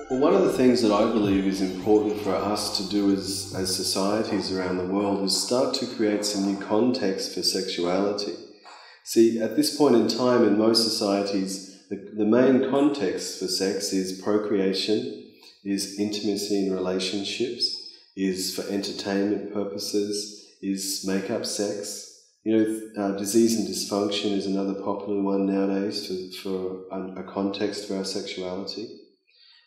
Well, one of the things that I believe is important for us to do as societies around the world is start to create some new context for sexuality. See, at this point in time in most societies, the main context for sex is procreation, is intimacy in relationships, is for entertainment purposes, is make-up sex. You know, disease and dysfunction is another popular one nowadays for a context for our sexuality.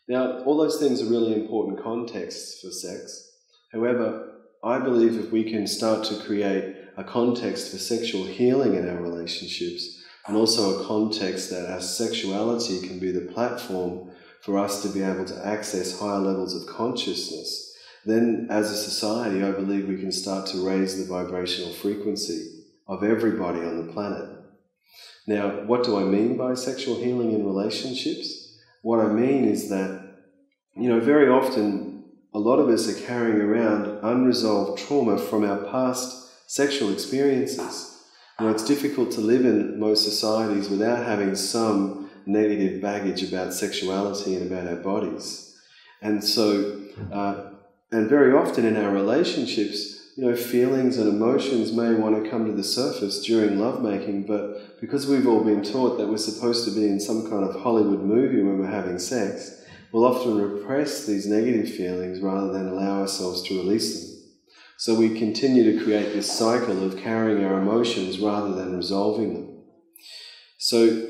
Now, all those things are really important contexts for sex. However, I believe if we can start to create a context for sexual healing in our relationships, and also a context that our sexuality can be the platform for us to be able to access higher levels of consciousness, then as a society, I believe we can start to raise the vibrational frequency of everybody on the planet. Now, what do I mean by sexual healing in relationships? What I mean is that, you know, very often a lot of us are carrying around unresolved trauma from our past sexual experiences. You know, it's difficult to live in most societies without having some negative baggage about sexuality and about our bodies. And so, and very often in our relationships, you know, feelings and emotions may want to come to the surface during lovemaking, but because we've all been taught that we're supposed to be in some kind of Hollywood movie when we're having sex, we'll often repress these negative feelings rather than allow ourselves to release them. So we continue to create this cycle of carrying our emotions rather than resolving them. So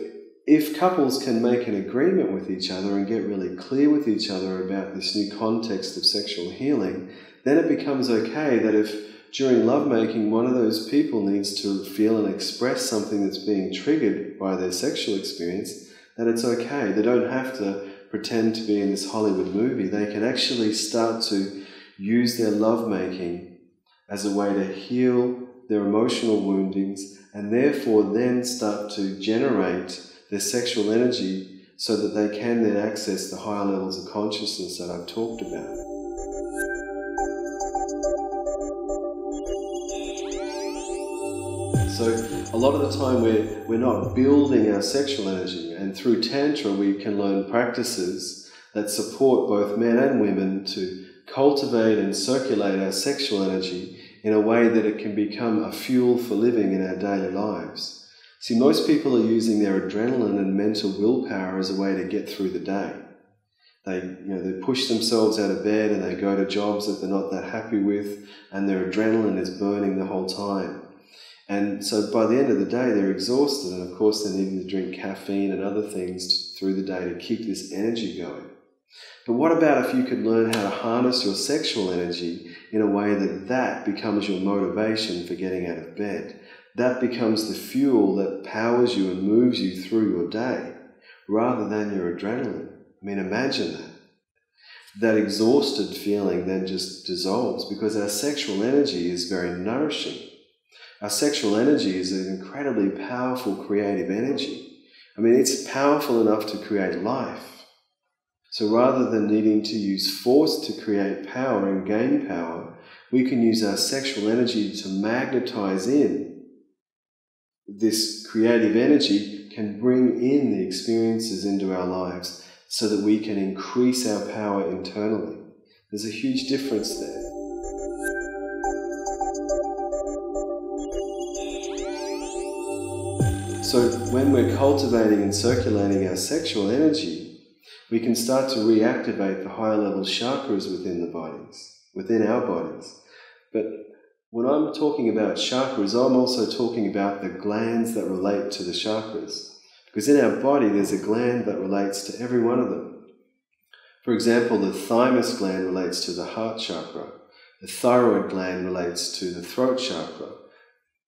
if couples can make an agreement with each other and get really clear with each other about this new context of sexual healing, then it becomes okay that if during lovemaking one of those people needs to feel and express something that's being triggered by their sexual experience, that it's okay. They don't have to pretend to be in this Hollywood movie. They can actually start to use their lovemaking as a way to heal their emotional woundings and therefore then start to generate their sexual energy so that they can then access the higher levels of consciousness that I've talked about. So a lot of the time we're not building our sexual energy, and through Tantra we can learn practices that support both men and women to cultivate and circulate our sexual energy in a way that it can become a fuel for living in our daily lives. See, most people are using their adrenaline and mental willpower as a way to get through the day. They push themselves out of bed and they go to jobs that they're not that happy with, and their adrenaline is burning the whole time. And so by the end of the day, they're exhausted, and of course they're needing to drink caffeine and other things through the day to keep this energy going. But what about if you could learn how to harness your sexual energy in a way that becomes your motivation for getting out of bed? That becomes the fuel that powers you and moves you through your day, rather than your adrenaline. I mean, imagine that. That exhausted feeling then just dissolves because our sexual energy is very nourishing. Our sexual energy is an incredibly powerful creative energy. I mean, it's powerful enough to create life. So rather than needing to use force to create power and gain power, we can use our sexual energy to magnetize in. This creative energy can bring in the experiences into our lives so that we can increase our power internally. There's a huge difference there. So when we're cultivating and circulating our sexual energy, we can start to reactivate the higher level chakras within our bodies. But when I'm talking about chakras, I'm also talking about the glands that relate to the chakras. Because in our body, there's a gland that relates to every one of them. For example, the thymus gland relates to the heart chakra. The thyroid gland relates to the throat chakra.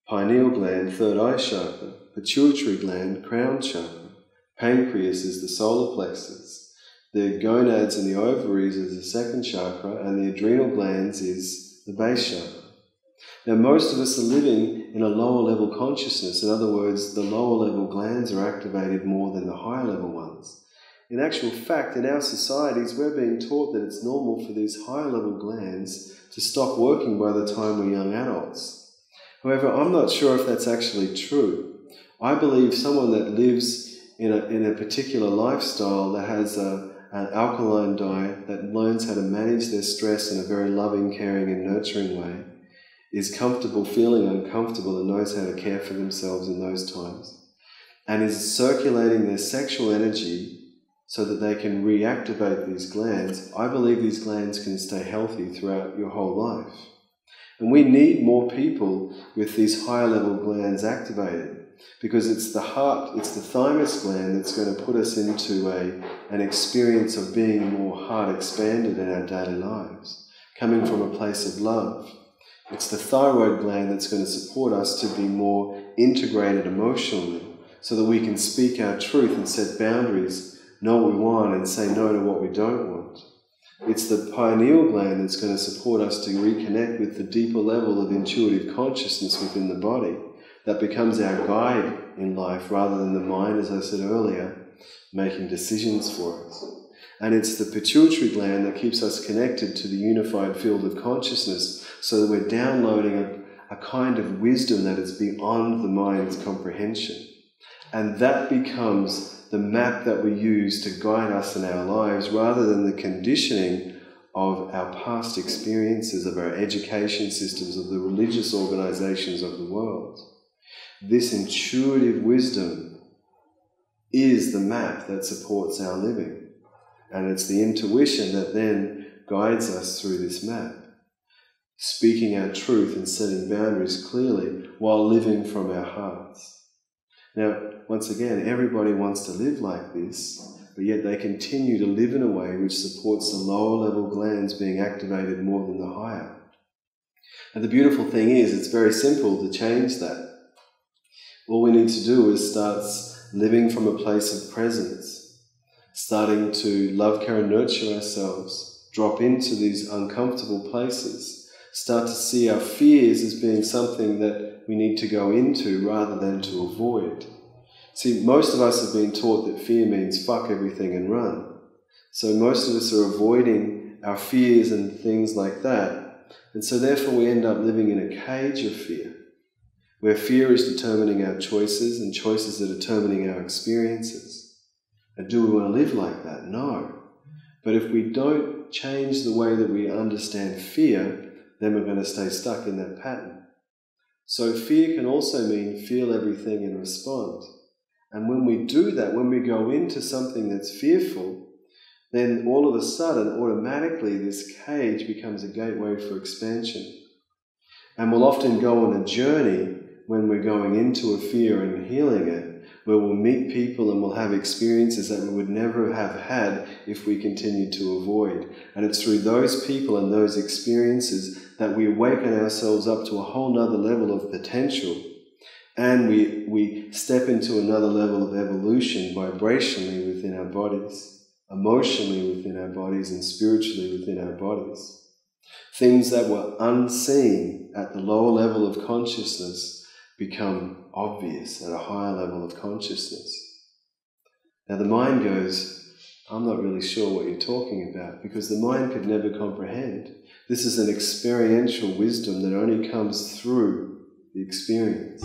Pineal gland, third eye chakra. Pituitary gland, crown chakra. Pancreas is the solar plexus. The gonads and the ovaries is the second chakra, and the adrenal glands is the base chakra. Now, most of us are living in a lower level consciousness. In other words, the lower level glands are activated more than the higher level ones. In actual fact, in our societies, we're being taught that it's normal for these higher level glands to stop working by the time we're young adults. However, I'm not sure if that's actually true. I believe someone that lives in a particular lifestyle that has a an alkaline diet that learns how to manage their stress in a very loving, caring and nurturing way, is comfortable feeling uncomfortable and knows how to care for themselves in those times, and is circulating their sexual energy so that they can reactivate these glands, I believe these glands can stay healthy throughout your whole life. And we need more people with these higher level glands activated, because it's the heart, it's the thymus gland that's going to put us into an experience of being more heart expanded in our daily lives, coming from a place of love. It's the thyroid gland that's going to support us to be more integrated emotionally, so that we can speak our truth and set boundaries, know what we want and say no to what we don't want. It's the pineal gland that's going to support us to reconnect with the deeper level of intuitive consciousness within the body that becomes our guide in life, rather than the mind, as I said earlier, making decisions for us. And it's the pituitary gland that keeps us connected to the unified field of consciousness, so that we're downloading a kind of wisdom that is beyond the mind's comprehension. And that becomes the map that we use to guide us in our lives, rather than the conditioning of our past experiences, of our education systems, of the religious organizations of the world. This intuitive wisdom is the map that supports our living. And it's the intuition that then guides us through this map, speaking our truth and setting boundaries clearly while living from our hearts. Now, once again, everybody wants to live like this, but yet they continue to live in a way which supports the lower level glands being activated more than the higher. And the beautiful thing is, it's very simple to change that. All we need to do is start living from a place of presence, starting to love, care and nurture ourselves, drop into these uncomfortable places, start to see our fears as being something that we need to go into rather than to avoid. See, most of us have been taught that fear means fuck everything and run. So most of us are avoiding our fears and things like that. And so therefore we end up living in a cage of fear, where fear is determining our choices and choices are determining our experiences. And do we want to live like that? No. But if we don't change the way that we understand fear, then we're going to stay stuck in that pattern. So fear can also mean feel everything and respond. And when we do that, when we go into something that's fearful, then all of a sudden, automatically, this cage becomes a gateway for expansion. And we'll often go on a journey when we're going into a fear and healing it, where we'll meet people and we'll have experiences that we would never have had if we continued to avoid. And it's through those people and those experiences that we awaken ourselves up to a whole nother level of potential. And we step into another level of evolution vibrationally within our bodies, emotionally within our bodies, and spiritually within our bodies. Things that were unseen at the lower level of consciousness become obvious at a higher level of consciousness. Now the mind goes, I'm not really sure what you're talking about, because the mind could never comprehend. This is an experiential wisdom that only comes through the experience.